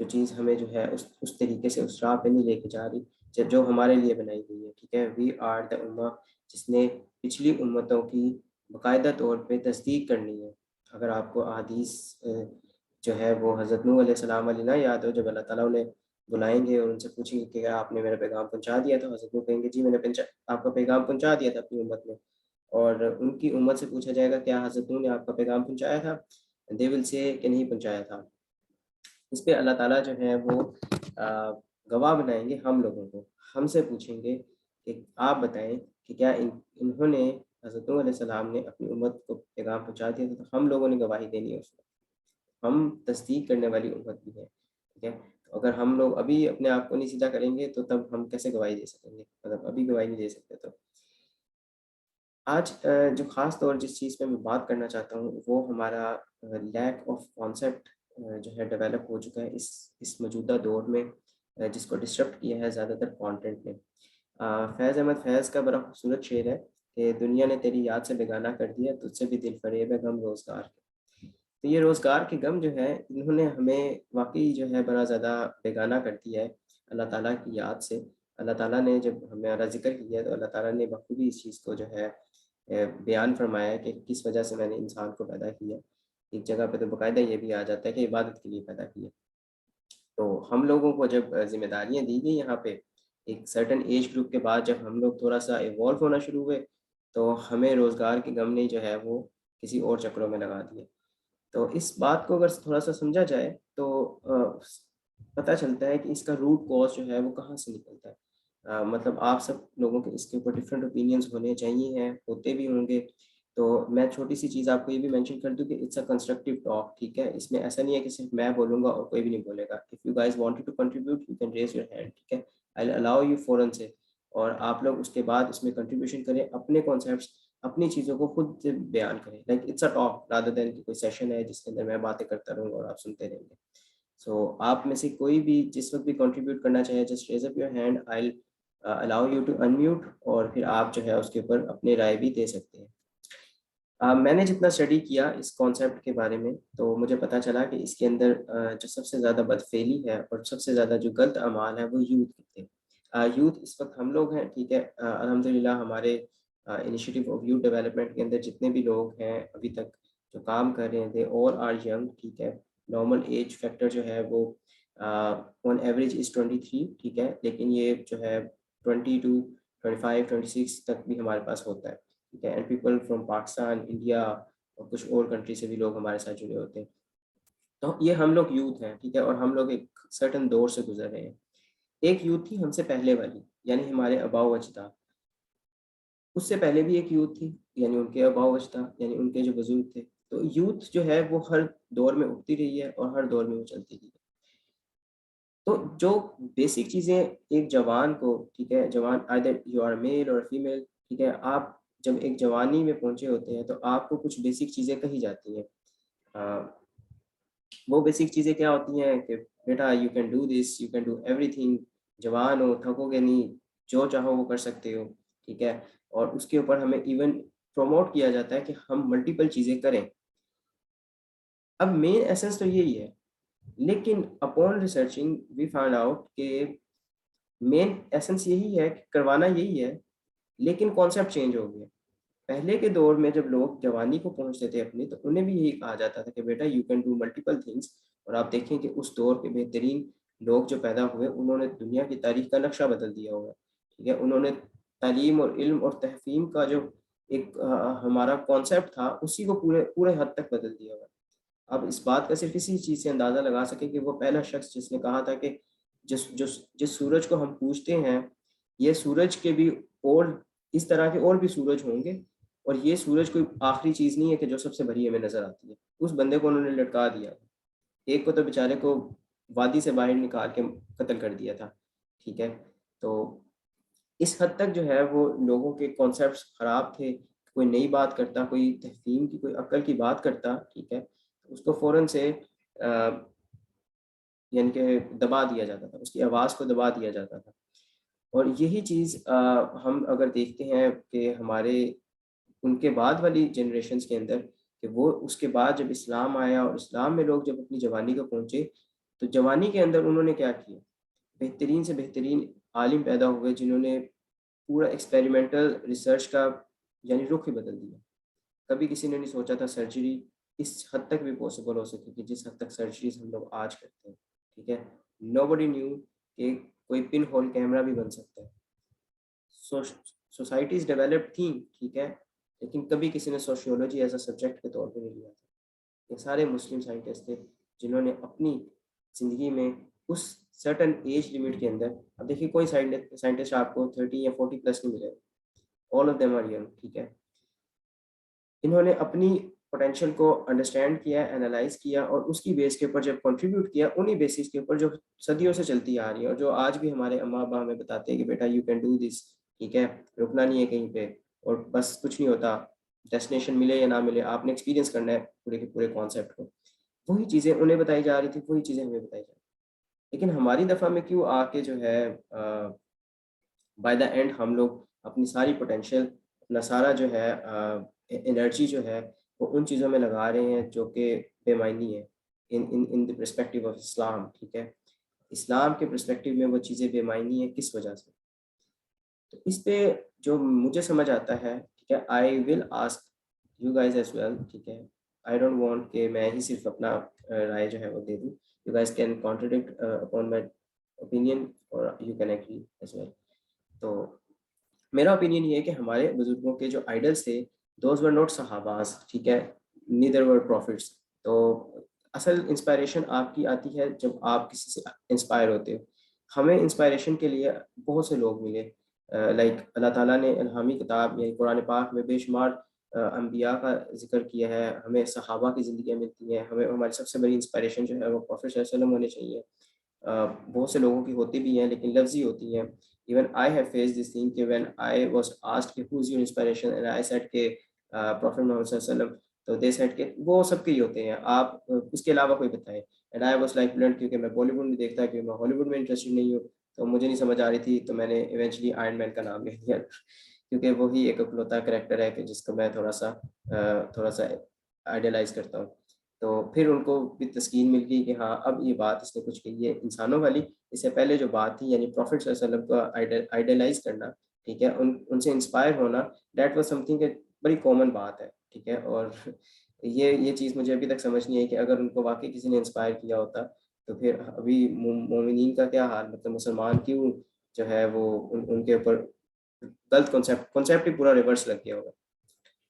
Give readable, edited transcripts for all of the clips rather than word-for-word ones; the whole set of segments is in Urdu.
جو چیز ہمیں جو ہے اس طریقے سے اس راہ پہ نہیں لے کے جا رہی جو ہمارے لیے بنائی گئی ہے. ٹھیک ہے, وی آر دا امہ جس نے پچھلی امتوں کی باقاعدہ طور پہ تصدیق کرنی ہے. اگر آپ کو احادیث جو ہے وہ حضرت نوح علیہ السلام والی نہ یاد ہو, جب اللہ تعالیٰ انہیں بلائیں گے اور ان سے پوچھیں گے کہ آپ نے میرا پیغام پہنچا دیا تھا, حضرت نوح کہیں گے جی میں نے آپ کا پیغام پہنچا دیا تھا اپنی امت میں. اور ان کی امت سے پوچھا جائے گا کیا حضرت نوح نے آپ کا پیغام پہنچایا تھا, دے ول سے کہ نہیں پہنچایا تھا. اس پہ اللہ تعالیٰ جو ہے وہ گواہ بنائیں گے ہم لوگوں کو, ہم سے پوچھیں گے کہ آپ بتائیں کہ کیا انہوں نے حضرت نوح علیہ السلام نے اپنی امت کو پیغام پہنچا دیا تھا. تو ہم لوگوں نے گواہی دینی ہے اس میں, ہم تصدیق کرنے والی امت بھی ہے. ٹھیک ہے, اگر ہم لوگ ابھی اپنے آپ کو نہیں سیدھا کریں گے تو تب ہم کیسے گواہی دے سکیں گے, مطلب ابھی گواہی نہیں دے سکتے. تو آج جو خاص طور جس چیز پہ میں بات کرنا چاہتا ہوں وہ ہمارا لیک آف کانسیپٹ جو ہے ڈیولپ ہو چکا ہے اس موجودہ دور میں, جس کو ڈسٹرپٹ کیا ہے زیادہ تر کانٹینٹ نے. فیض احمد فیض کا بڑا خوبصورت شعر ہے کہ دنیا نے تیری یاد سے بیگانہ کر دیا, تجھ سے بھی دل فریب ہے غم روزگار کے. تو یہ روزگار کے غم جو ہے انہوں نے ہمیں واقعی جو ہے بڑا زیادہ بیگانہ کر دیا ہے اللہ تعالیٰ کی یاد سے. اللہ تعالیٰ نے جب ہمارا ذکر کیا تو اللہ تعالیٰ نے بخوبی اس چیز کو جو ہے بیان فرمایا کہ کس وجہ سے میں نے انسان کو پیدا کیا. ایک جگہ پہ تو باقاعدہ یہ بھی آ جاتا ہے کہ عبادت کے لیے پیدا کیا. تو ہم لوگوں کو جب ذمہ داریاں دی گئی یہاں پہ ایک سرٹن ایج گروپ کے بعد, جب ہم لوگ تھوڑا سا ایوالو ہونا شروع ہوئے تو ہمیں روزگار کے غم نے جو ہے وہ کسی اور چکروں میں لگا دیا. تو اس بات کو اگر تھوڑا سا سمجھا جائے تو پتہ چلتا ہے کہ اس کا روٹ کاز جو ہے وہ کہاں سے نکلتا ہے. مطلب آپ سب لوگوں کے اس کے اوپر ڈفرینٹ اوپینینس ہونے چاہیے ہیں, ہوتے بھی ہوں گے. تو میں چھوٹی سی چیز آپ کو یہ بھی مینشن کر دوں کہ اٹس اے کنسٹرکٹیو ٹاک. ٹھیک ہے, اس میں ایسا نہیں ہے کہ صرف میں بولوں گا اور کوئی بھی نہیں بولے گا. If you guys wanted to contribute you can raise your hand. ٹھیک ہے, آئی الاؤ یو فوراً سے, اور آپ لوگ اس کے بعد اس میں کنٹریبیوشن کریں, اپنے کانسیپٹس اپنی چیزوں کو خود بیان کریں. Like it's a talk rather than کوئی سیشن ہے جس کے اندر میں باتیں کرتا رہوں اور آپ سنتے رہیں گے. سو آپ میں سے کوئی بھی جس وقت بھی کنٹریبیوٹ کرنا چاہے just raise up your hand, I allow you to unmute, اور پھر آپ جو ہے اس کے اوپر اپنی رائے بھی دے سکتے ہیں. میں نے جتنا اسٹڈی کیا اس کانسیپٹ کے بارے میں تو مجھے پتہ چلا کہ اس کے اندر جو سب سے زیادہ بدفعلی ہے اور سب سے زیادہ جو غلط اعمال ہے وہ یوتھ کے تھے. یوتھ اس وقت ہم لوگ ہیں. ٹھیک ہے, الحمدللہ ہمارے انیشیٹو آف یوتھ ڈیولپمنٹ کے اندر جتنے بھی لوگ ہیں ابھی تک جو کام کر رہے ہیں دے آل آر ینگ. ٹھیک ہے, نارمل ایج فیکٹر جو ہے وہ آن ایوریج از 23. ٹھیک ہے, لیکن یہ جو ہے 20 to 25 26 تک بھی ہمارے پاس ہوتا ہے. ٹھیک ہے, and people from Pakistan, India اور کچھ اور کنٹری سے بھی لوگ ہمارے ساتھ جڑے ہوتے ہیں. تو یہ ہم لوگ یوتھ ہیں. ٹھیک ہے, اور ہم لوگ ایک سرٹن دور سے گزر رہے ہیں. ایک یوتھ تھی ہم سے پہلے والی, یعنی ہمارے آباء و اجداد. اس سے پہلے بھی ایک یوتھ تھی, یعنی ان کے آباء و اجداد, یعنی ان کے جو بزرگ تھے. تو یوتھ جو ہے وہ ہر دور میں اٹھتی رہی ہے اور ہر دور میں وہ چلتی رہی ہے. تو جو بیسک چیزیں ایک جوان کو, ٹھیک ہے, جوان either you are male or female, ٹھیک ہے, آپ جب ایک جوانی میں پہنچے ہوتے ہیں تو آپ کو کچھ بیسک چیزیں کہی جاتی ہیں. وہ بیسک چیزیں کیا ہوتی ہیں کہ بیٹا you can do this, you can do ایوری تھنگ, جوان ہو, تھکو گے نہیں, جو چاہو وہ کر سکتے ہو. ٹھیک ہے, اور اس کے اوپر ہمیں ایون پروموٹ کیا جاتا ہے کہ ہم ملٹیپل چیزیں کریں. اب مین ایسنس تو یہی ہے, لیکن upon researching we find out کہ مین ایسنس یہی ہے کہ کروانا یہی ہے, لیکن کانسیپٹ چینج ہو گیا. پہلے کے دور میں جب لوگ جوانی کو پہنچتے تھے اپنی, تو انہیں بھی یہی کہا جاتا تھا کہ بیٹا you can do multiple things. اور آپ دیکھیں کہ اس دور کے بہترین لوگ جو پیدا ہوئے انہوں نے دنیا کی تاریخ کا نقشہ بدل دیا ہوا ہے. ٹھیک ہے, انہوں نے تعلیم اور علم اور تحفیم کا جو ایک ہمارا کانسیپٹ تھا اسی کو پورے حد تک بدل دیا ہوا ہے. اب اس بات کا صرف اسی چیز سے اندازہ لگا سکے کہ وہ پہلا شخص جس نے کہا تھا کہ جس سورج کو ہم پوجتے ہیں یہ سورج کے بھی اور اس طرح کے اور بھی سورج ہوں گے, اور یہ سورج کوئی آخری چیز نہیں ہے کہ جو سب سے بڑی ہمیں نظر آتی ہے. اس بندے کو انہوں نے لٹکا دیا. ایک کو تو بیچارے کو وادی سے باہر نکال کے قتل کر دیا تھا. ٹھیک ہے, تو اس حد تک جو ہے وہ لوگوں کے کانسیپٹس خراب تھے. کوئی نئی بات کرتا, کوئی تفہیم کی, کوئی عقل کی بات کرتا, ٹھیک ہے, اس کو فوراً سے یعنی کہ دبا دیا جاتا تھا, اس کی آواز کو دبا دیا جاتا تھا. اور یہی چیز ہم اگر دیکھتے ہیں کہ ہمارے ان کے بعد والی جنریشنز کے اندر, کہ وہ اس کے بعد جب اسلام آیا اور اسلام میں لوگ جب اپنی جوانی کو پہنچے تو جوانی کے اندر انہوں نے کیا کیا، بہترین سے بہترین عالم پیدا ہوئے جنہوں نے پورا ایکسپیریمنٹل ریسرچ کا یعنی رخ ہی بدل دیا. کبھی کسی نے نہیں سوچا تھا سرجری اس حد تک بھی پاسبل ہو سکے کہ جس حد تک سرجریز ہم لوگ آج کرتے ہیں. ٹھیک ہے، نو بڈی نیو کہ کوئی پن ہول کیمرہ بھی بن سکتا ہے. سوسائٹیز ڈیولپڈ تھیں، ٹھیک ہے، لیکن کبھی کسی نے سوشیولوجی ایز اے سبجیکٹ کے طور پہ نہیں لیا تھا. یہ سارے مسلم سائنٹسٹ تھے جنہوں نے اپنی زندگی میں اس سرٹن ایج لمٹ کے اندر، اب دیکھیے کوئی سائنٹسٹ آپ کو 30 یا 40 پلس نہیں ملے، all of them are young. ٹھیک ہے، انہوں نے اپنی پوٹینشیل کو انڈرسٹینڈ کیا، انالائز کیا، اور اس کی بیس کے اوپر جب کنٹریبیوٹ کیا، انہی بیسس کے اوپر جو صدیوں سے چلتی آ رہی ہے اور جو آج بھی ہمارے اماں ابا ہمیں بتاتے ہیں کہ بیٹا یو کین ڈو دس. ٹھیک ہے، رکنا نہیں ہے کہیں پہ اور بس کچھ نہیں ہوتا، ڈیسٹینیشن ملے یا نہ ملے آپ نے ایکسپیرینس کرنا ہے پورے کے پورے کانسیپٹ کو. وہی چیزیں انہیں بتائی جا رہی تھی، وہی چیزیں ہمیں بتائی جا رہی تھی. لیکن ہماری دفعہ میں کیوں آ کے جو ہے بائی دا اینڈ ہم لوگ اپنی ساری پوٹینشیل، اپنا سارا جو ہے انرجی جو ہے وہ ان چیزوں میں لگا رہے ہیں جو کہ بے معنی ہے ان دی پرسپیکٹیو آف اسلام. ٹھیک ہے، اسلام کے پرسپیکٹیو میں وہ چیزیں بے معنی ہیں کس وجہ سے؟ تو اس پہ جو مجھے سمجھ آتا ہے، ٹھیک ہے، I will ask you guys as well. ٹھیک ہے، آئی ڈونٹ وانٹ کہ میں ہی صرف اپنا رائے جو ہے وہ دے دوں. You guys can contradict upon my opinion اور you can agree as well. تو میرا اوپینین یہ ہے کہ ہمارے بزرگوں کے جو آئیڈلس تھے دوز ور ناٹ صحاباز. ٹھیک ہے، نیدر ور پروفٹس. تو اصل انسپائریشن آپ کی آتی ہے جب آپ کسی سے انسپائر ہوتے ہو. ہمیں انسپائریشن کے لیے بہت سے لوگ ملے، لائک اللہ تعالیٰ نے الہامی کتاب یعنی قرآن پاک میں بے شمار انبیاء کا ذکر کیا ہے. ہمیں صحابہ کی زندگیاں ملتی ہیں، ہمیں ہماری سب سے بڑی انسپائریشن جو ہے وہ پروفیٹ صلی اللہ علیہ وسلم ہونے چاہیے. بہت سے لوگوں کی ہوتی بھی ہیں لیکن لفظی ہوتی ہیں. Even I have faced this thing کہ when I was asked کہ who's your inspiration and I said کہ Prophet Muhammad صلی اللہ علیہ وسلم، تو they said کہ وہ سب کے ہی ہوتے ہیں، آپ اس کے علاوہ کوئی بتائیں. And I was like blunt کیونکہ میں بالی ووڈ میں دیکھتا کہ میں ہالی ووڈ میں انٹرسٹڈ نہیں ہوں، تو مجھے نہیں سمجھ آ رہی تھی، تو میں نے ایونچولی آئرن مین کا نام لے دیا کیونکہ وہی ایک اکلوتا کریکٹر ہے کہ جس کو میں تھوڑا سا آئیڈیلائز کرتا ہوں. تو پھر ان کو بھی تسکین مل گئی کہ ہاں اب یہ بات اس نے کچھ کہی ہے انسانوں والی. اس سے پہلے جو بات تھی یعنی پروفٹ صلی اللہ علیہ وسلم کو آئیڈیلائز کرنا، ٹھیک ہے، ان سے انسپائر ہونا، دیٹ واز سم تھنگ بڑی کامن بات ہے. ٹھیک ہے، اور یہ چیز مجھے ابھی تک سمجھ نہیں ہے کہ اگر ان کو واقعی کسی نے انسپائر کیا ہوتا تو پھر ابھی مومنین کا کیا حال، مطلب مسلمان کیوں جو ہے وہ ان کے اوپر غلط کنسیپٹ ہی پورا ریورس لگ گیا ہوگا.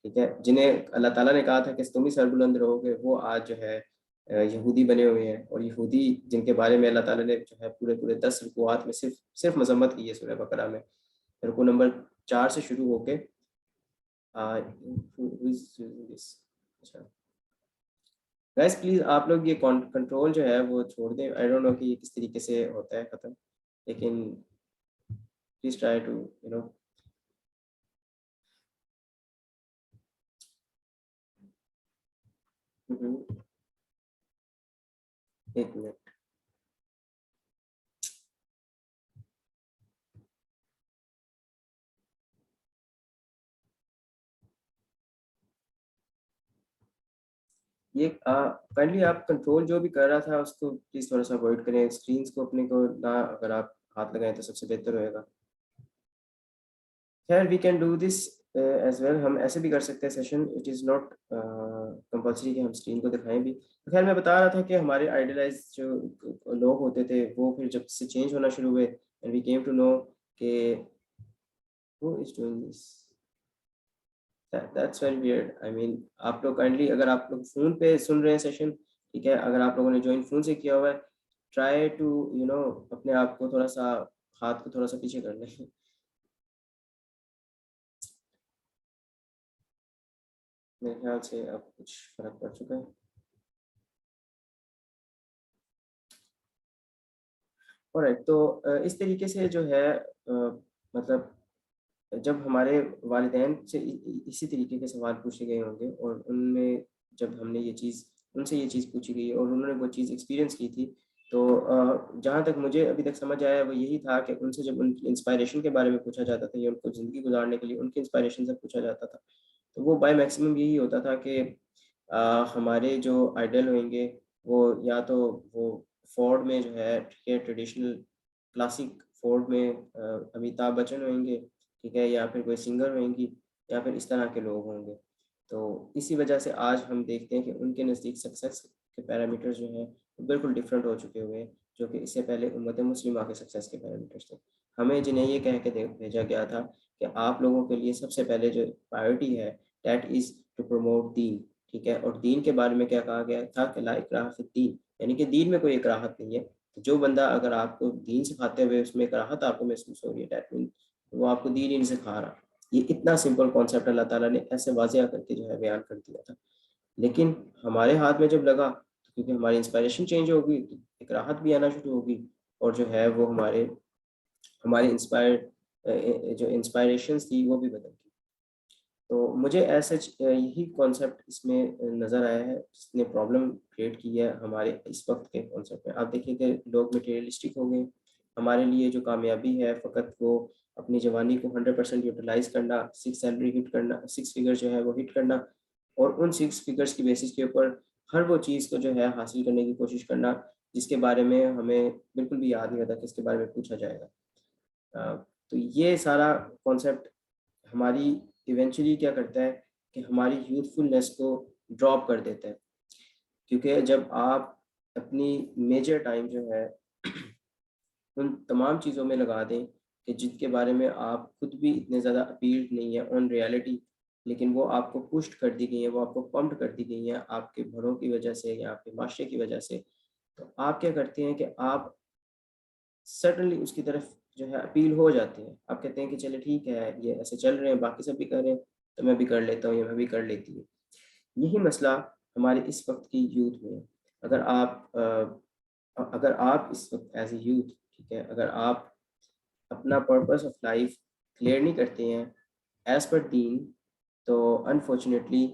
ٹھیک ہے، جنہیں اللہ تعالیٰ نے کہا تھا کہ تم ہی سربلند رہو گے، وہ آج جو ہے یہودی بنے ہوئے ہیں. اور یہودی جن کے بارے میں اللہ تعالیٰ نے جو ہے پورے 10 رکوعات میں صرف مذمت کی ہے سورہ بقرہ میں، رکوع نمبر 4 سے شروع ہو کے گائز پلیز آپ لوگ یہ کنٹرول جو ہے وہ چھوڑ دیں. آئی ڈونٹ نو کہ یہ کس طریقے سے ہوتا ہے ختم، لیکن پلیز ٹرائی ٹو ایک منٹ. یہ کائنڈلی آپ کنٹرول جو بھی کر رہا تھا اس کو پلیز تھوڑا سا اوائڈ کریں، اسکرینس کو اپنے کو نہ اگر آپ ہاتھ لگائیں تو سب سے بہتر ہوئے گا. خیر we can do this as well, ہم ایسے بھی کر سکتے ہیں session, it is not compulsory کہ ہم اسکرین کو دکھائیں بھی. خیر میں بتا رہا تھا کہ ہمارے آئیڈیلائز جو لوگ ہوتے تھے وہ پھر جب سے چینج ہونا شروع ہوئے and we came to know کہ who is doing this. That's very weird. I mean آپ لوگ کائنڈلی اگر آپ لوگ فون پہ سن رہے ہیں سیشن، ٹھیک ہے، اگر آپ لوگوں نے جوائن فون سے کیا ہوا ہے، ٹرائی ٹو اپنے آپ کو تھوڑا سا ہاتھ کو تھوڑا سا پیچھے کر لیں. میرے خیال سے اب کچھ فرق پڑ چکا ہے. alright، تو اس طریقے سے جو ہے مطلب جب ہمارے والدین سے اسی طریقے کے سوال پوچھے گئے ہوں گے اور ان میں جب ہم نے ان سے یہ چیز پوچھی گئی اور انہوں نے وہ چیز ایکسپیرینس کی تھی، تو جہاں تک مجھے ابھی تک سمجھ آیا وہ یہی تھا کہ ان سے جب ان کی انسپائریشن کے بارے میں پوچھا جاتا تھا یا ان کو زندگی گزارنے کے لیے ان کی انسپائریشن سے پوچھا جاتا تھا، تو وہ بائی میکسیمم یہی ہوتا تھا کہ ہمارے جو آئیڈل ہوئیں گے وہ یا تو وہ فورڈ میں جو ہے ٹریڈیشنل کلاسک فورڈ میں امیتابھ بچن ہوئیں گے، ٹھیک ہے، یا پھر کوئی سنگر ہوئیں گی، یا پھر اس طرح کے لوگ ہوں گے. تو اسی وجہ سے آج ہم دیکھتے ہیں کہ ان کے نزدیک سکسیس کے پیرامیٹر جو ہیں بالکل ڈفرینٹ ہو چکے ہوئے ہیں، جو کہ اس سے پہلے امت مسلمہ کے سکسیس کے پیرامیٹرس تھے. ہمیں جنہیں یہ کہہ کے بھیجا گیا تھا کہ آپ لوگوں کے لیے سب سے پہلے جو پرائیورٹی ہے دیٹ از ٹو پروموٹ دین، ٹھیک ہے. اور دین کے بارے میں کیا کہا گیا تھا کہ لا اکراہ فی الدین، یعنی کہ دین میں کوئی اکراہت نہیں ہے. جو بندہ اگر آپ کو دین سکھاتے ہوئے اس میں اکراہت آپ کو محسوس ہو رہی ہے دیٹ مین وہ آپ کو دین ہی نہیں سکھا رہا. یہ اتنا سمپل کانسیپٹ اللہ تعالیٰ نے ایسے واضح کر کے جو ہے بیان کر دیا تھا. لیکن ہمارے ہاتھ میں جب لگا تو کیونکہ ہماری انسپائریشن چینج ہوگی تو اکراہت بھی آنا شروع ہوگی، اور جو ہے وہ ہماری جو انسپائریشنس تھی وہ بھی بدل گئی. تو مجھے ایسا یہی کانسیپٹ اس میں نظر آیا ہے جس نے پرابلم کریٹ کی ہے ہمارے اس وقت کے کانسیپٹ میں. آپ دیکھیں کہ لوگ مٹیریلسٹک ہو گئے. ہمارے لیے جو کامیابی ہے فقط وہ اپنی جوانی کو 100% یوٹیلائز کرنا، 6 سیلری ہٹ کرنا، 6 فگر جو ہے وہ ہٹ کرنا، اور ان 6 فگرس کی بیسس کے اوپر ہر وہ چیز کو جو ہے حاصل کرنے کی کوشش کرنا جس کے بارے میں ہمیں بالکل بھی یاد نہیں ہوتا کہ اس کے بارے میں پوچھا جائے گا. تو یہ سارا کانسیپٹ ہماری ایونچولی کیا کرتا ہے کہ ہماری یوتھفلنس کو ڈراپ کر دیتا ہے. کیونکہ جب آپ اپنی میجر ٹائم جو ہے ان تمام چیزوں میں لگا دیں کہ جن کے بارے میں آپ خود بھی اتنے زیادہ اپیلڈ نہیں ہیں آن ریالٹی، لیکن وہ آپ کو پشٹ کر دی گئی ہیں، وہ آپ کو پمپڈ کر دی گئی ہیں آپ کے بڑوں کی وجہ سے یا آپ کے معاشرے کی وجہ سے، تو آپ کیا کرتے ہیں کہ آپ سڈنلی اس کی طرف جو ہے اپیل ہو جاتے ہیں. آپ کہتے ہیں کہ چلے ٹھیک ہے یہ ایسے چل رہے ہیں، باقی سب بھی کر رہے ہیں تو میں بھی کر لیتا ہوں یا میں بھی کر لیتی ہوں. یہی مسئلہ ہمارے اس وقت کی یوتھ میں ہے. اگر آپ اس وقت ایز اے یوتھ، ٹھیک ہے، اگر آپ اپنا پرپس آف لائف کلیئر نہیں کرتے ہیں ایز پر دین، تو انفارچونیٹلی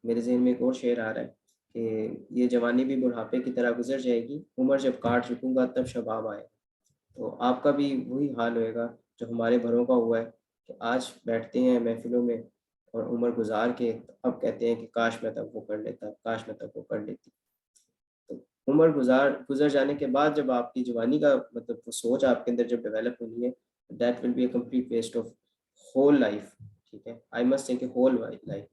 میرے ذہن میں ایک اور شعر آ رہا ہے کہ یہ جوانی بھی بڑھاپے کی طرح گزر جائے گی، عمر جب کاٹ چکوں گا تب شباب آئے. تو آپ کا بھی وہی حال ہوئے گا جو ہمارے بڑوں کا ہوا ہے کہ آج بیٹھتے ہیں محفلوں میں اور عمر گزار کے اب کہتے ہیں کہ کاش میں تب وہ کر لیتا، کاش میں تب وہ کر لیتی. تو عمر گزر جانے کے بعد جب آپ کی جوانی کا مطلب وہ سوچ آپ کے اندر جب ڈیولپ ہونی ہے that will be a complete waste of whole life. ٹھیک ہے، آئی مسٹ سے کہ ہول لائف،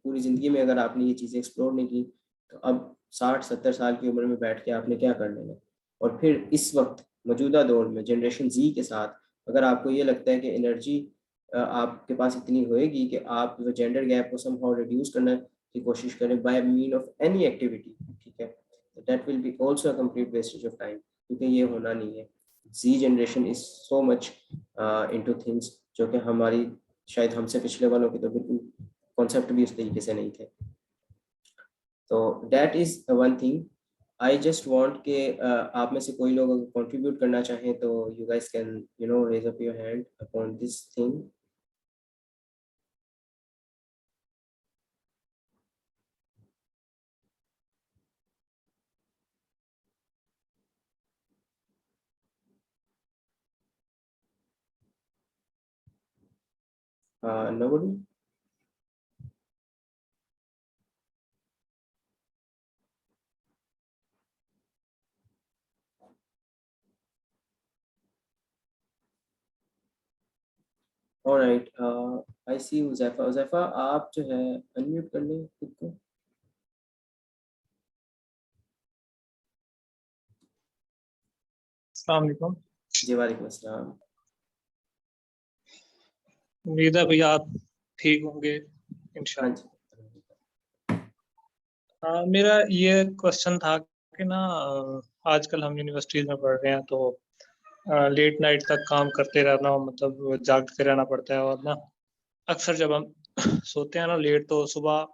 پوری زندگی میں اگر آپ نے یہ چیزیں ایکسپلور نہیں کی تو اب 60-70 سال کی عمر میں بیٹھ کے آپ نے کیا کر لینا. اور پھر اس وقت موجودہ دور میں جنریشن زی کے ساتھ اگر آپ کو یہ لگتا ہے کہ انرجی آپ کے پاس اتنی ہوئے گی کہ آپ جو جینڈر گیپ کو سم ہاؤ ریڈیوس کرنے کی کوشش کریں by mean of any activity, ٹھیک ہے، that will be also a complete wastage of time. کیونکہ یہ ہونا نہیں ہے. Z generation is so much into things جو کہ ہماری شاید ہم سے پچھلے والوں کے تو بالکل کانسیپٹ بھی اس طریقے سے نہیں تھے. تو that is one thing. I just want کہ آپ میں سے کوئی لوگ اگر کنٹریبیوٹ کرنا چاہیں تو you guys can raise up your hand upon this thing. Nobody? All right. I see Huzaifa آپ جو ہے انمیوٹ کر لیں خود کو. السلام علیکم. جی وعلیکم السلام. امید ہے بھیا آپ ٹھیک ہوں گے انشاءاللہ. میرا یہ کوشچن تھا کہ نا آج کل ہم یونیورسٹیز میں پڑھ رہے ہیں تو لیٹ نائٹ تک کام کرتے رہنا، مطلب جاگتے رہنا پڑتا ہے، اور نا اکثر جب ہم سوتے ہیں نا لیٹ تو صبح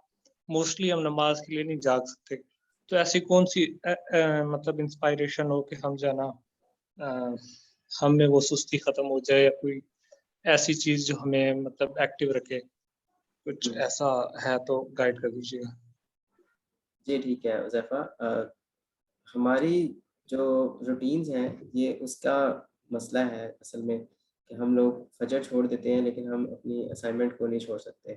موسٹلی ہم نماز کے لیے نہیں جاگ سکتے. تو ایسی کون سی مطلب انسپائریشن ہو کہ ہم جو ہے نا ہم میں وہ سستی ختم ہو جائے، یا کوئی ایسی چیز جو ہمیں مطلب ایکٹیو رکھے، کچھ ایسا ہے تو گائیڈ کر دیجیے گا. جی ٹھیک ہے حذیفہ. ہماری جو روٹینز ہیں یہ اس کا مسئلہ ہے اصل میں کہ ہم لوگ فجر چھوڑ دیتے ہیں لیکن ہم اپنی اسائنمنٹ کو نہیں چھوڑ سکتے.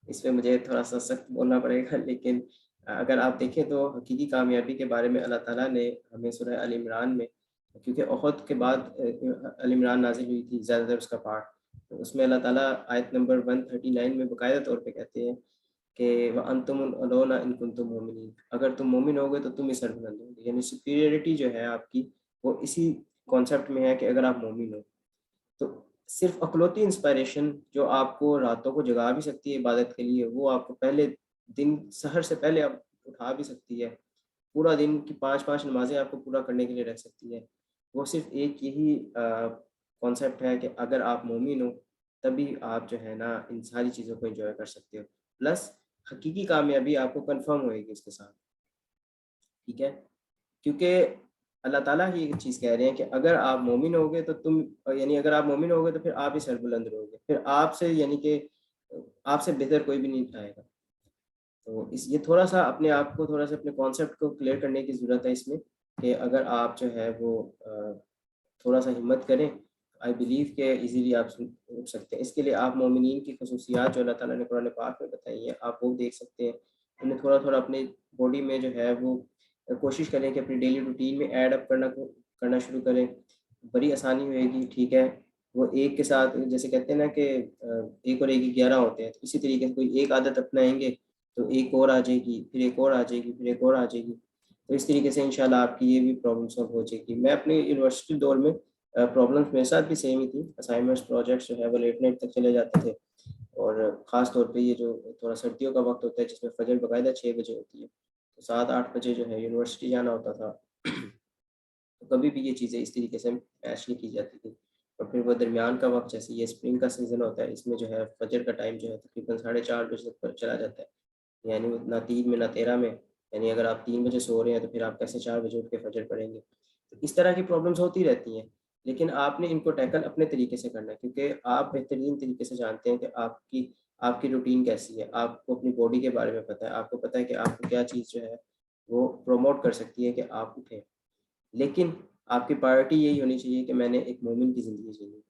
اس پہ مجھے تھوڑا سا سخت بولنا پڑے گا لیکن اگر آپ دیکھیں تو حقیقی کامیابی کے بارے میں اللہ تعالیٰ نے ہمیں سورہ ال عمران میں، کیونکہ احد کے بعد ال عمران نازل ہوئی تھی زیادہ تر اس کا پارٹ، تو اس میں اللہ تعالیٰ آیت نمبر 139 میں باقاعدہ طور پہ کہتے ہیں کہ وَأَنْتُمُ الْأَعْلَوْنَ إِن كُنتُم مُؤْمِنِينَ، اگر تم مومن ہوگے تو تم ہی سربلند ہوگے، یعنی سپیریورٹی جو ہے آپ کی وہ اسی کانسیپٹ میں ہے کہ اگر آپ مومن ہو تو صرف اکلوتی انسپائریشن جو آپ کو راتوں کو جگا بھی سکتی ہے عبادت کے لیے، وہ آپ کو پہلے دن سحر سے پہلے آپ اٹھا بھی سکتی ہے، پورا دن کی 5 نمازیں آپ کو پورا کرنے کے لیے رکھ سکتی ہے، وہ صرف ایک یہی کانسیپٹ ہے کہ اگر آپ مومن ہو تبھی آپ جو ہے نا ان ساری چیزوں کو انجوائے کر سکتے ہو، پلس حقیقی کامیابی آپ کو کنفرم ہوئے گی اس کے ساتھ، ٹھیک ہے؟ کیونکہ اللہ تعالیٰ ہی ایک چیز کہہ رہے ہیں کہ اگر آپ مومن ہوگے تو تم، یعنی اگر آپ مومن ہوگے تو پھر آپ ہی سربلند رہو گے، پھر آپ سے یعنی کہ آپ سے بہتر کوئی بھی نہیں آئے گا۔ تو یہ تھوڑا سا اپنے آپ کو تھوڑا سا اپنے کانسیپٹ کو کلیئر کرنے کی ضرورت ہے اس میں، کہ اگر آپ جو ہے وہ تھوڑا سا ہمت کریں، آئی بلیو کہ ایزیلی آپ اٹھ سکتے ہیں۔ اس کے لیے آپ مومنین کی خصوصیات جو اللہ تعالیٰ نے قرآن پاک میں بتائی ہیں آپ وہ دیکھ سکتے ہیں، انہیں تھوڑا تھوڑا اپنی باڈی میں جو ہے وہ کوشش کریں کہ اپنی ڈیلی روٹین میں ایڈ اپ کرنا شروع کریں، بڑی آسانی ہوئے گی، ٹھیک ہے؟ وہ ایک کے ساتھ جیسے کہتے ہیں نا کہ ایک اور ایک ہی 11 ہوتے ہیں، تو اسی طریقے سے کوئی ایک عادت اپنائیں گے تو ایک اور آ جائے گی، پھر ایک اور آ جائے گی، پھر ایک اور آ جائے گی، تو اس طریقے سے انشاءاللہ آپ کی یہ بھی پرابلم سالو ہو جائے گی۔ میں اپنے یونیورسٹی دور میں پرابلمس میرے ساتھ بھی سیم ہی تھی، اسائنمنٹس پروجیکٹس جو ہے وہ لیٹ نائٹ تک چلے جاتے تھے، اور خاص طور پہ یہ جو تھوڑا سردیوں کا وقت ہوتا ہے جس میں فجر باقاعدہ 6 بجے ہوتی ہے، تو 7-8 بجے جو ہے یونیورسٹی جانا ہوتا تھا، تو کبھی بھی یہ چیزیں اس طریقے سے میچ نہیں کی جاتی تھی۔ اور پھر وہ درمیان کا وقت، جیسے یہ اسپرنگ کا سیزن ہوتا ہے، اس میں جو ہے فجر کا ٹائم جو ہے تقریباً 4:30 بجے تک چلا جاتا ہے، یعنی نہ 3 میں نہ 13 میں، یعنی اگر آپ 3 بجے سو رہے ہیں تو پھر آپ کیسے 4 بجے اٹھ کے فجر پڑھیں گے؟ تو اس طرح کی پرابلمس ہوتی رہتی ہیں، لیکن آپ نے ان کو ٹیکل اپنے طریقے سے کرنا ہے، کیونکہ آپ بہترین طریقے سے جانتے ہیں کہ آپ کی روٹین کیسی ہے، آپ کو اپنی باڈی کے بارے میں پتہ ہے، آپ کو پتہ ہے کہ آپ کو کیا چیز جو ہے وہ پروموٹ کر سکتی ہے کہ آپ اٹھیں، لیکن آپ کی پرائرٹی یہی ہونی چاہیے کہ میں نے ایک مومن کی زندگی جینی،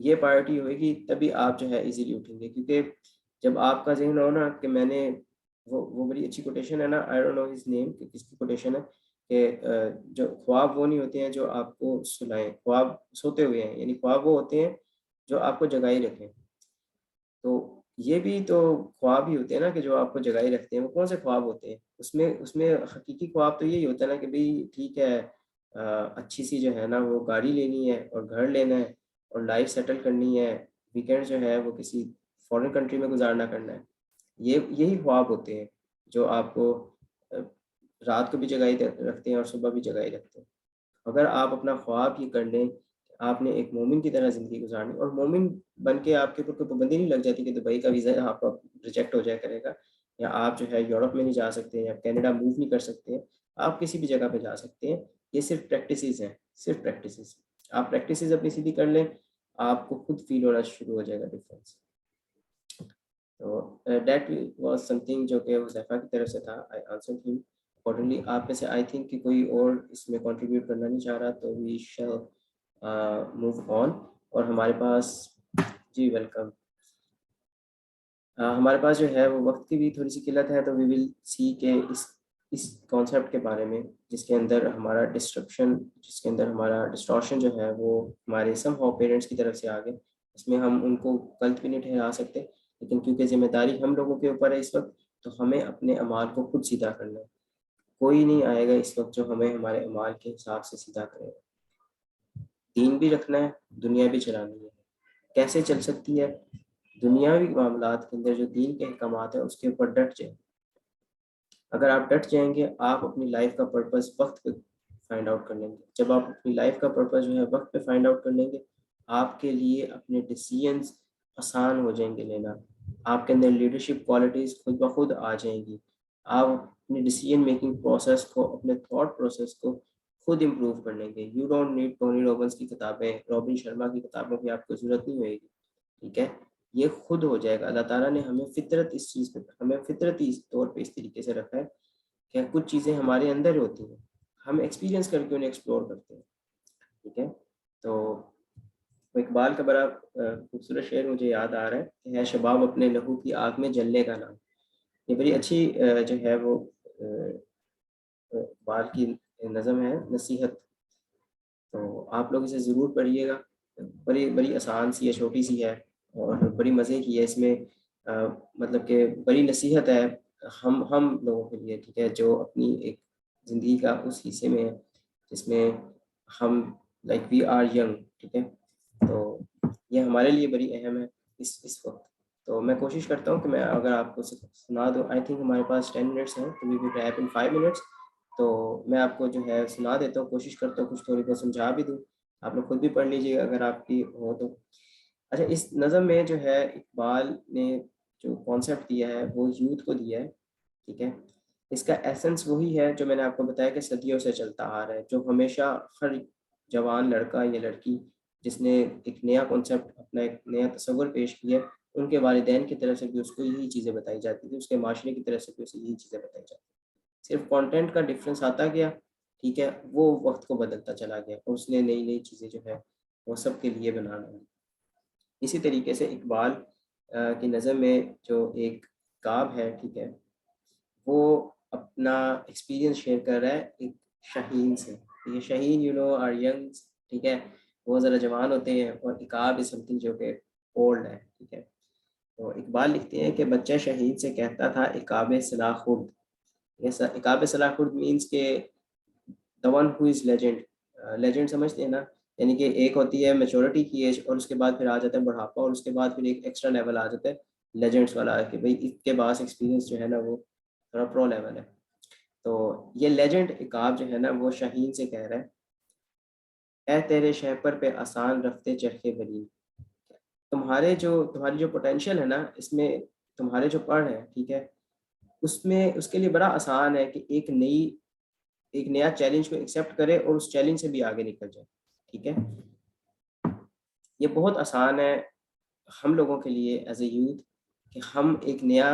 یہ پرائرٹی ہوئے گی تبھی آپ جو ہے ایزیلی اٹھیں گے، کیونکہ جب آپ کا ذہن ہو نا کہ میں نے وہ بڑی اچھی کوٹیشن ہے نا، I don't know his name کہ کس کی کوٹیشن ہے، کہ جو خواب وہ نہیں ہوتے ہیں جو آپ کو سلائیں، خواب سوتے ہوئے ہیں، یعنی خواب وہ ہوتے ہیں جو آپ کو جگائی رکھیں، تو یہ بھی تو خواب ہی ہوتے ہیں نا کہ جو آپ کو جگائی رکھتے ہیں، وہ کون سے خواب ہوتے ہیں؟ اس میں حقیقی خواب تو یہی ہوتا ہے نا کہ بھئی ٹھیک ہے، اچھی سی جو ہے نا وہ گاڑی لینی ہے اور گھر لینا ہے اور لائف سیٹل کرنی ہے، ویکینڈ جو ہے وہ کسی فورن کنٹری میں گزارنا کرنا ہے، یہی خواب ہوتے ہیں جو آپ کو رات کو بھی جگائی رکھتے ہیں اور صبح بھی جگائی رکھتے ہیں۔ اگر آپ اپنا خواب یہ کر لیں کہ آپ نے ایک مومن کی طرح زندگی گزارنی، اور مومن بن کے آپ کے اوپر کوئی پابندی نہیں لگ جاتی کہ دبئی کا ویزا آپ کا ریجیکٹ ہو جائے کرے گا، یا آپ جو ہے یورپ میں نہیں جا سکتے یا کینیڈا موو نہیں کر سکتے ہیں، آپ کسی بھی جگہ پہ جا سکتے ہیں، یہ صرف پریکٹسز ہیں، صرف پریکٹسز، آپ پریکٹسز اپنی سیدھی کر لیں، آپ کو خود فیل ہونا شروع ہو جائے گا ڈفرینس۔ تو دیٹ واز سم تھنگ جو کہ حذیفہ کی طرف سے تھا، آئی آنسرڈ ہم اکارڈنگلی۔ آپ میں سے آئی تھنک کہ کوئی اور اس میں کنٹریبیوٹ کرنا نہیں چاہ رہا، تو وی شیل موو آن۔ اور ہمارے پاس، جی ویلکم، ہمارے پاس جو ہے وہ وقت کی بھی تھوڑی سی قلت ہے، تو وی ول سی کہ اس کانسیپٹ کے بارے میں جس کے اندر ہمارا ڈسٹورشن جو ہے وہ ہمارے سم ہاؤ پیرنٹس کی طرف سے آ گئے، اس میں ہم ان کو غلط بھی نہیں ٹھہرا سکتے، لیکن کیونکہ ذمہ داری ہم لوگوں کے اوپر ہے اس وقت، تو ہمیں اپنے اعمال کو خود سیدھا کرنا ہے، کوئی نہیں آئے گا اس وقت جو ہمیں ہمارے اعمال کے حساب سے سیدھا کرے گا۔ دین بھی رکھنا ہے، دنیا بھی چلانی ہے، کیسے چل سکتی ہے؟ دنیاوی معاملات کے اندر جو دین کے احکامات ہیں اس کے اوپر ڈٹ جائیں، اگر آپ ڈٹ جائیں گے آپ اپنی لائف کا پرپز وقت پہ فائنڈ آؤٹ کر لیں گے، جب آپ اپنی لائف کا پرپز جو ہے وقت پہ فائنڈ آؤٹ کر لیں گے، آپ کے لیے اپنے ڈیسیژنز آسان ہو جائیں گے لینا، آپ کے اندر لیڈرشپ کوالٹیز خود بخود آ جائیں گی، آپ اپنی ڈیسیجن میکنگ پروسیس کو، اپنے تھاٹ پروسیس کو خود امپروو کر لیں گے۔ You don't need Tony Robbins کی کتابیں، رابن شرما کی کتابوں کی آپ کو ضرورت نہیں ہوئے گی، ٹھیک ہے؟ یہ خود ہو جائے گا۔ اللہ تعالیٰ نے ہمیں فطرت اس چیز پہ، ہمیں فطرتی طور پہ اس طریقے سے رکھا ہے کہ کچھ چیزیں ہمارے اندر ہوتی ہیں، ہم ایکسپیرینس کر کے انہیں ایکسپلور کرتے ہیں، ٹھیک ہے؟ تو اقبال کا بڑا خوبصورت شعر مجھے یاد آ رہا ہے کہ ہے شباب اپنے لہو کی آگ میں جلنے کا نام، یہ بڑی اچھی جو ہے وہ اقبال کی نظم ہے نصیحت، تو آپ لوگ اسے ضرور پڑھیے گا. بڑی بڑی آسان سی ہے، چھوٹی سی ہے اور بڑی مزے کی ہے. اس میں مطلب کہ بڑی نصیحت ہے ہم لوگوں کے لیے، ٹھیک ہے، جو اپنی ایک زندگی کا اس حصے میں ہے جس میں ہم لائک وی آر ینگ، ٹھیک ہے. تو یہ ہمارے لیے بڑی اہم ہے اس وقت. تو میں کوشش کرتا ہوں کہ میں اگر آپ کو سنا دوں. آئی تھنک ہمارے پاس 10 منٹس ہیں، تو وی ول ریپ ان 5 منٹس. تو میں آپ کو جو ہے سنا دیتا ہوں، کوشش کرتا ہوں کچھ تھوڑی بہت سمجھا بھی دوں. آپ لوگ خود بھی پڑھ لیجیے گا اگر آپ کی ہو تو. اچھا، اس نظم میں جو ہے اقبال نے جو کانسیپٹ دیا ہے وہ یوتھ کو دیا ہے، ٹھیک ہے. اس کا ایسنس وہی ہے جو میں نے آپ کو بتایا کہ صدیوں سے چلتا آ رہا ہے، جو ہمیشہ ہر جوان لڑکا یا لڑکی جس نے ایک نیا کانسیپٹ، اپنا ایک نیا تصور پیش کیا، ان کے والدین کی طرف سے بھی اس کو یہی چیزیں بتائی جاتی تھی، اس کے معاشرے کی طرف سے بھی اسے یہی چیزیں بتائی جاتی تھیں. صرف کانٹینٹ کا ڈفرینس آتا گیا، ٹھیک ہے، وہ وقت کو بدلتا چلا گیا اور اس نے نئی نئی چیزیں جو ہے وہ سب کے لیے بنانا ہے. اسی طریقے سے اقبال کی نظم میں جو ایک کعب ہے، ٹھیک ہے، وہ اپنا ایکسپیرینس شیئر کر رہا ہے ایک شاہین سے. یہ شاہین یو نو آر ینگ، ٹھیک ہے، وہ ذرا جوان ہوتے ہیں، اور عقاب از سم تھنگ جو کہ اولڈ ہے، ٹھیک ہے. تو اقبال لکھتے ہیں کہ بچہ شاہین سے کہتا تھا عقاب صلاح خورد. عقاب صلاح خورد مینس کہ the one who is legend. Legend سمجھتے ہیں نا، یعنی کہ ایک ہوتی ہے میچورٹی کی ایج اور اس کے بعد پھر آ جاتا ہے بڑھاپا، اور اس کے بعد پھر ایک ایکسٹرا لیول آ جاتا ہے لیجنڈس والا، کہ بھائی اس کے پاس ایکسپیرینس جو ہے نا وہ تھوڑا پرو لیول ہے. تو یہ لیجنڈ عقاب جو ہے نا وہ شاہین سے کہہ رہا ہے، اے تیرے شہپر پہ آسان رفتے چرخے بری. تمہاری جو پوٹینشیل ہے نا، اس میں تمہارے جو پڑھ ہے، ٹھیک ہے، اس میں اس کے لیے بڑا آسان ہے کہ ایک نیا چیلنج کو ایکسیپٹ کرے اور اس چیلنج سے بھی آگے نکل جائے، ٹھیک ہے. یہ بہت آسان ہے ہم لوگوں کے لیے ایز اے یوتھ کہ ہم ایک نیا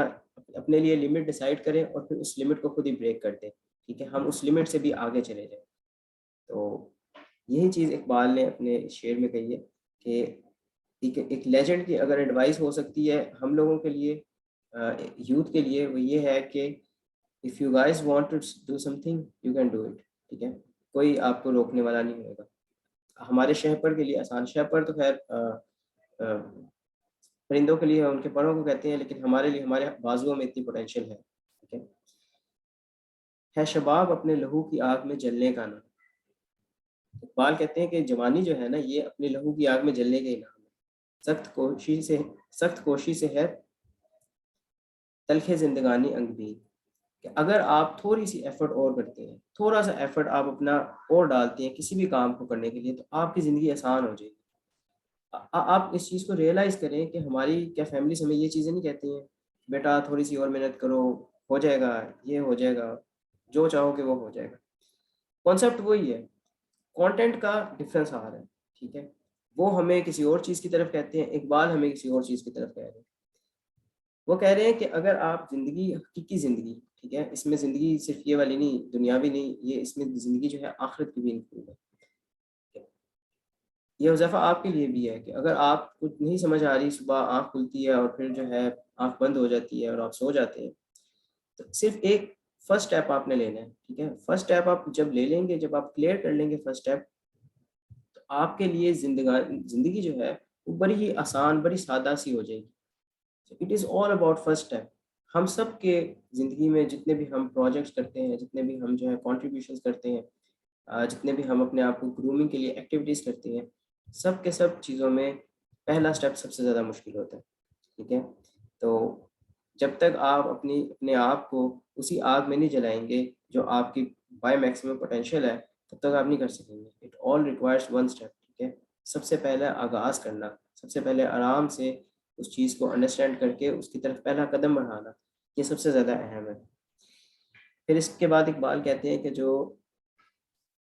اپنے لیے لمٹ ڈیسائیڈ کریں اور پھر اس لمٹ کو خود ہی بریک کر دیں، ٹھیک ہے، ہم اس لمٹ سے بھی آگے چلے جائیں. تو یہی چیز اقبال نے اپنے شعر میں کہی ہے کہ ایک لیجنڈ کی اگر ایڈوائس ہو سکتی ہے ہم لوگوں کے لیے، یوتھ کے لیے، وہ یہ ہے کہ if you guys want to do something you can do it، ٹھیک ہے، کوئی آپ کو روکنے والا نہیں ہوگا. ہمارے شہپر کے لیے آسان، شہپر تو خیر پرندوں کے لیے ان کے پروں کو کہتے ہیں، لیکن ہمارے لیے ہمارے بازوؤں میں اتنی پوٹینشیل ہے، ٹھیک ہے شباب اپنے لہو کی آگ میں جلنے کا نام. اقبال کہتے ہیں کہ جوانی جو ہے نا یہ اپنے لہو کی آگ میں جلنے کا ہی نام ہے. سخت کوشی سے ہے تلخ زندگانی انگ بھی، کہ اگر آپ تھوڑی سی ایفرٹ اور کرتے ہیں، تھوڑا سا ایفرٹ آپ اپنا اور ڈالتے ہیں کسی بھی کام کو کرنے کے لیے، تو آپ کی زندگی آسان ہو جائے گی. آپ اس چیز کو ریئلائز کریں کہ ہماری کیا فیملیز ہمیں یہ چیزیں نہیں کہتی ہیں، بیٹا تھوڑی سی اور محنت کرو، ہو جائے گا، یہ ہو جائے گا، جو چاہو کہ وہ ہو جائے گا. کانسیپٹ وہی ہے، کانٹینٹ کا ڈفرینس آ رہا ہے، ٹھیک ہے. وہ ہمیں کسی اور چیز کی طرف کہتے ہیں، اقبال ہمیں کسی اور چیز کی طرف کہہ رہے ہیں. وہ کہہ رہے ہیں کہ اگر آپ زندگی، حقیقی زندگی، ٹھیک ہے، اس میں زندگی صرف یہ والی نہیں، دنیاوی نہیں، یہ اس میں زندگی جو ہے آخرت کی بھی انکلوڈ ہے. یہ وظیفہ آپ کے لیے بھی ہے کہ اگر آپ کچھ نہیں سمجھ آ رہی، صبح آنکھ کھلتی ہے اور پھر جو ہے آنکھ بند ہو جاتی ہے اور آپ سو جاتے ہیں، تو صرف ایک فرسٹ اسٹیپ آپ نے لینا ہے، ٹھیک ہے. فرسٹ اسٹیپ آپ جب لے لیں گے، جب آپ کلیئر کر لیں گے فرسٹ اسٹیپ، تو آپ کے لیے زندگی جو ہے وہ بڑی ہی آسان، بڑی سادہ سی ہو جائے گی. It is all about first step. ہم سب کے زندگی میں جتنے بھی ہم پروجیکٹس کرتے ہیں، جتنے بھی ہم جو ہے کنٹریبیوشنس کرتے ہیں، جتنے بھی ہم اپنے آپ کو گرومنگ کے لیے ایکٹیویٹیز کرتے ہیں، سب کے سب چیزوں میں پہلا اسٹیپ سب سے زیادہ مشکل ہوتا ہے، ٹھیک ہے. تو جب تک آپ اپنے آپ کو اسی آگ میں نہیں جلائیں گے جو آپ کی بائی میکسیمم پوٹینشیل ہے، تب تک آپ نہیں کر سکیں گے. It all requires one step, ٹھیک ہے. سب سے پہلے آغاز کرنا، سب سے پہلے آرام سے اس چیز کو انڈرسٹینڈ کر کے اس کی طرف پہلا قدم بڑھانا، یہ سب سے زیادہ اہم ہے. پھر اس کے بعد اقبال کہتے ہیں کہ جو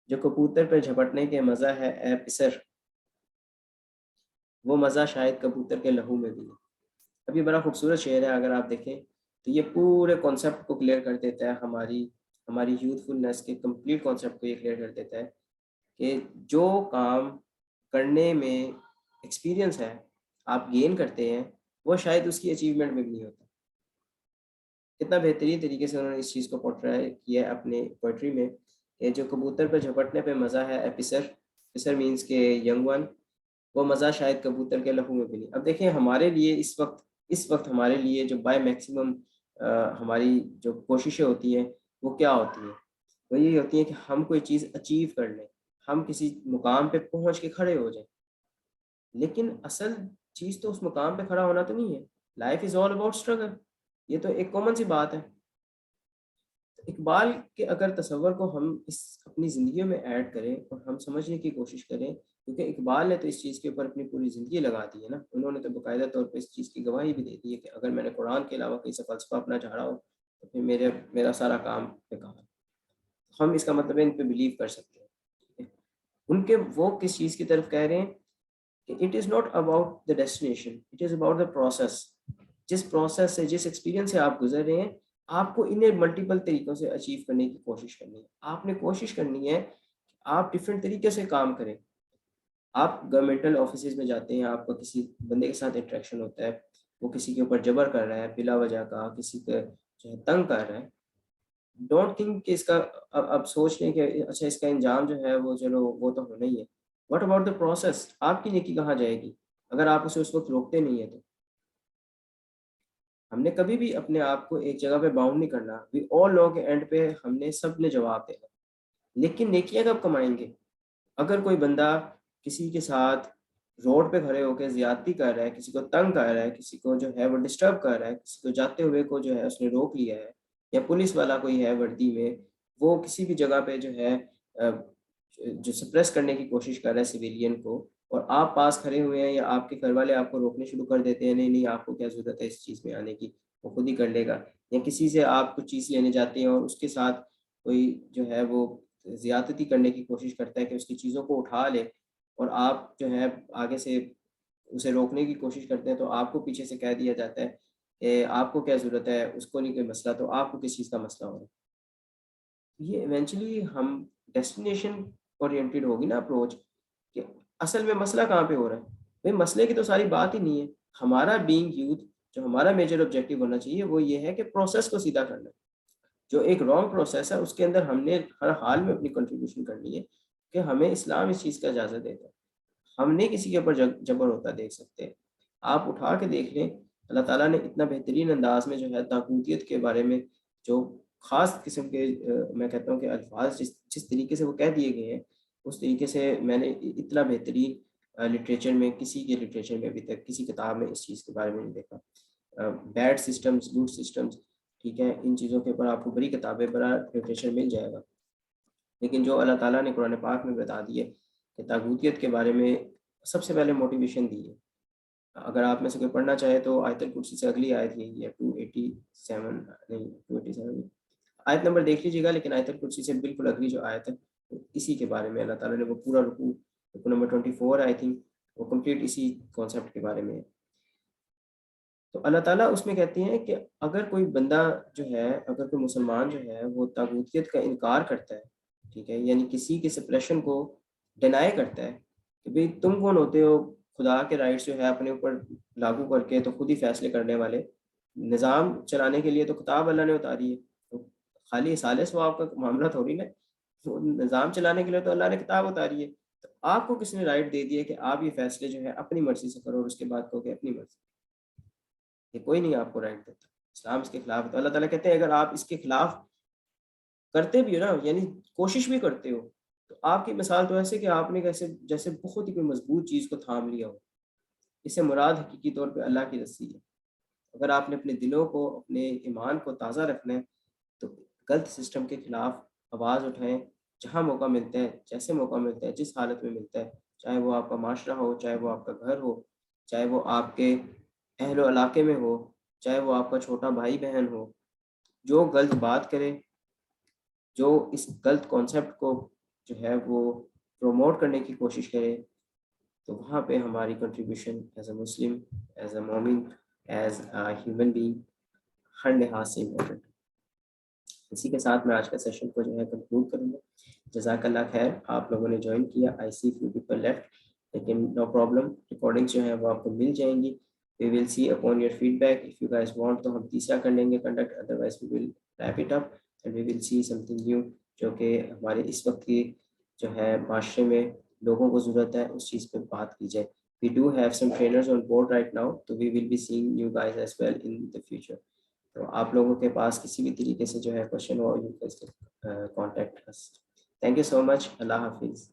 کبوتر پہ جھپٹنے کے مزہ ہے اے پسر، وہ مزہ شاید کبوتر کے لہو میں بھی ہے. اب یہ بڑا خوبصورت شعر ہے، اگر آپ دیکھیں تو یہ پورے کانسیپٹ کو کلیئر کر دیتا ہے، ہماری یوتھفلنس کے کمپلیٹ کانسیپٹ کو یہ کلیئر کر دیتا ہے کہ جو کام کرنے میں ایکسپیرینس ہے آپ گین کرتے ہیں، وہ شاید اس کی اچیومنٹ میں بھی نہیں ہوتا. اتنا بہترین طریقے سے انہوں نے اس چیز کو پورٹری کیا ہے اپنے پوئٹری میں کہ جو کبوتر پہ جھپٹنے پہ مزہ ہے ایپیسر مینس کے ینگ ون، وہ مزہ شاید کبوتر کے لہو میں بھی نہیں۔ اب دیکھیں ہمارے لیے اس وقت ہمارے لیے جو بائی میکسیمم ہماری جو کوششیں ہوتی ہیں وہ کیا ہوتی ہیں؟ وہ یہ ہوتی ہیں کہ ہم کوئی چیز اچیو کر لیں، ہم کسی مقام پہ پہنچ کے کھڑے ہو جائیں، لیکن اصل چیز تو اس مقام پہ کھڑا ہونا تو نہیں ہے۔ Life is all about struggle, یہ تو ایک کامن سی بات ہے۔ اقبال کے اگر تصور کو ہم اپنی زندگیوں میں ایڈ کریں اور ہم سمجھنے کی کوشش کریں، کیونکہ اقبال نے تو اس چیز کے اوپر اپنی پوری زندگی لگا دی ہے نا، انہوں نے تو باقاعدہ طور پہ اس چیز کی گواہی بھی دے دی ہے کہ اگر میں نے قرآن کے علاوہ کہیں سے فلسفہ اپنا جھاڑا ہو تو پھر میرا سارا کام بیکار ہے۔ ہم اس کا مطلب ہے ان پہ بلیو کر سکتے ہیں۔ ان کے وہ کس چیز کی طرف کہہ رہے ہیں کہ it is not about the destination, it is about the process. جس پروسیس سے، جس ایکسپیرینس سے آپ گزر رہے ہیں، آپ کو انہیں ملٹیپل طریقوں سے اچیو کرنے کی کوشش کرنی ہے۔ آپ نے کوشش کرنی ہے کہ آپ ڈفرینٹ طریقے سے کام کریں۔ آپ گورنمنٹل آفیسز میں جاتے ہیں، آپ کو کسی بندے کے ساتھ انٹریکشن ہوتا ہے، وہ کسی کے اوپر جبر کر رہا ہے بلا وجہ کا، کسی کو جو ہے تنگ کر رہا ہے، ڈونٹ تھنک کہ اس کا اب سوچ لیں کہ اچھا اس کا انجام جو ہے وہ چلو وہ تو ہونا ہی ہے۔ What about the process? آپ کی نیکی کہاں جائے گی اگر آپ اسے اس وقت روکتے نہیں ہیں تو؟ ہم نے کبھی بھی اپنے آپ کو ایک جگہ پہ باؤنڈ نہیں کرنا۔ وی آل نو کے اینڈ پہ ہم نے سب نے جواب دینا، لیکن نیکیاں کب کمائیں گے؟ اگر کوئی بندہ کسی کے ساتھ روڈ پہ کھڑے ہو کے زیادتی کر رہا ہے، کسی کو تنگ کر رہا ہے، کسی کو جو ہے وہ ڈسٹرب کر رہا ہے، کسی کو جاتے ہوئے کو جو ہے اس نے روک لیا ہے، یا پولیس والا کوئی ہے وردی میں، وہ کسی بھی جگہ پہ جو ہے جو سپریس کرنے کی کوشش کر رہا ہے سویلین کو، اور آپ پاس کھڑے ہوئے ہیں یا آپ کے گھر والے آپ کو روکنے شروع کر دیتے ہیں، نہیں آپ کو کیا ضرورت ہے اس چیز میں آنے کی، وہ خود ہی کر لے گا، یا کسی سے آپ کچھ چیز لینے جاتے ہیں اور اس کے ساتھ کوئی جو ہے وہ زیادتی کرنے کی کوشش کرتا ہے کہ اس کی چیزوں کو اٹھا لے، اور آپ جو ہے آگے سے اسے روکنے کی کوشش کرتے ہیں، تو آپ کو پیچھے سے کہہ دیا جاتا ہے کہ آپ کو کیا ضرورت ہے، اس کو نہیں کوئی مسئلہ، تو آپ کو کس چیز کا مسئلہ ہو رہا ہے؟ یہ ایونچولی ہم ڈیسٹینیشن اورینٹیڈ ہوگی نا اپروچ، کہ اصل میں مسئلہ کہاں پہ ہو رہا ہے؟ بھائی مسئلے کی تو ساری بات ہی نہیں ہے۔ ہمارا بینگ یوتھ جو ہمارا میجر آبجیکٹیو ہونا چاہیے وہ یہ ہے کہ پروسیس کو سیدھا کرنا ہے۔ جو ایک رانگ پروسیس ہے اس کے اندر ہم نے ہر حال میں اپنی کنٹریبیوشن کرنی ہے، کہ ہمیں اسلام اس چیز کا اجازت دیتا ہے۔ ہم نہیں کسی کے اوپر جبر ہوتا دیکھ سکتے۔ آپ اٹھا کے دیکھ لیں، اللہ تعالیٰ نے اتنا بہترین انداز میں جو ہے طاغوتیت کے بارے میں جو خاص قسم کے میں کہتا ہوں کہ الفاظ جس طریقے سے وہ کہہ دیے گئے ہیں، اس طریقے سے میں نے اتنا بہترین لٹریچر میں، کسی کے لٹریچر میں ابھی تک کسی کتاب میں اس چیز کے بارے میں نہیں دیکھا۔ بیڈ سسٹمز، گڈ سسٹمز، ٹھیک ہے، ان چیزوں کے اوپر آپ کو بڑی کتابیں، بڑا لٹریچر مل جائے گا، لیکن جو اللہ تعالیٰ نے قرآن پاک میں بتا دیے کہ طاغوتیت کے بارے میں سب سے پہلے موٹیویشن دی ہے۔ اگر آپ میں سے کوئی پڑھنا چاہے تو آیت الکرسی سے اگلی آیت یہی ہے، 287 نہیں 287 آیت نمبر دیکھ لیجیے گا، لیکن آیت الکرسی سے بالکل اگلی جو آیت ہے اسی کے بارے میں اللہ تعالیٰ نے وہ پورا رکوع نمبر 24 آئی تھنک، وہ کمپلیٹ اسی کانسیپٹ کے بارے میں ہے۔ تو اللہ تعالیٰ اس میں کہتے ہیں کہ اگر کوئی بندہ جو ہے، اگر کوئی مسلمان جو ہے وہ طاغوتیت کا انکار کرتا ہے، ٹھیک ہے، یعنی کسی کے سپریشن کو ڈینائی کرتا ہے کہ بھئی تم کون ہوتے ہو خدا کے رائٹس جو ہے اپنے اوپر لاگو کر کے تو خود ہی فیصلے کرنے والے، نظام چلانے کے لیے تو کتاب اللہ نے اتاری ہے، تو خالی اصالہ ثواب کا معاملہ تھوڑی نا، نظام چلانے کے لیے تو اللہ نے کتاب اتاری ہے، تو آپ کو کس نے رائٹ دے دیا کہ آپ یہ فیصلے جو ہے اپنی مرضی سے کرو اور اس کے بعد کہو کہ اپنی مرضی؟ یہ کوئی نہیں آپ کو رائٹ دیتا، اسلام اس کے خلاف ہے۔ تو اللہ تعالیٰ کہتے ہیں اگر آپ اس کے خلاف کرتے بھی ہو نا، یعنی کوشش بھی کرتے ہو، تو آپ کی مثال تو ایسے کہ آپ نے جیسے بہت ہی کوئی مضبوط چیز کو تھام لیا ہو۔ اس سے مراد حقیقی طور پہ اللہ کی رسی ہے۔ اگر آپ نے اپنے دلوں کو، اپنے ایمان کو تازہ رکھنا ہے تو غلط سسٹم کے خلاف آواز اٹھائیں، جہاں موقع ملتا ہے، جیسے موقع ملتا ہے، جس حالت میں ملتا ہے، چاہے وہ آپ کا معاشرہ ہو، چاہے وہ آپ کا گھر ہو، چاہے وہ آپ کے اہل و علاقے میں ہو، چاہے وہ آپ کا چھوٹا بھائی بہن ہو، جو غلط بات کرے، جو اس غلط کانسیپٹ کو جو ہے وہ پروموٹ کرنے کی کوشش کرے، تو وہاں پہ ہماری contribution as a Muslim, as a مومن، ایز اے ہیومن بینگ ہر لحاظ سے امپورٹنٹ۔ اسی کے ساتھ میں آج کا سیشن کو جو ہے کنکلوڈ کروں گا۔ جزاک اللہ خیر، آپ لوگوں نے جوائن کیا، آئی سی فیو پیپل لیفٹ، لیکن نو پرابلم، ریکارڈنگس جو ہیں وہ آپ کو مل جائیں گی۔ we will see upon your feedback. If you guys want تو ہم تیسرا کر لیں گے conduct, otherwise we will wrap it up and we will see something new جو کہ ہمارے اس وقت کی جو ہے معاشرے میں لوگوں کو ضرورت ہے اس چیز پہ بات کی جائے. We do have some trainers on board right now, so we will be seeing you guys as well in the future. تو آپ لوگوں کے پاس کسی بھی طریقے سے جو ہے question who, you guys can contact us. Thank you so much. اللہ حافظ.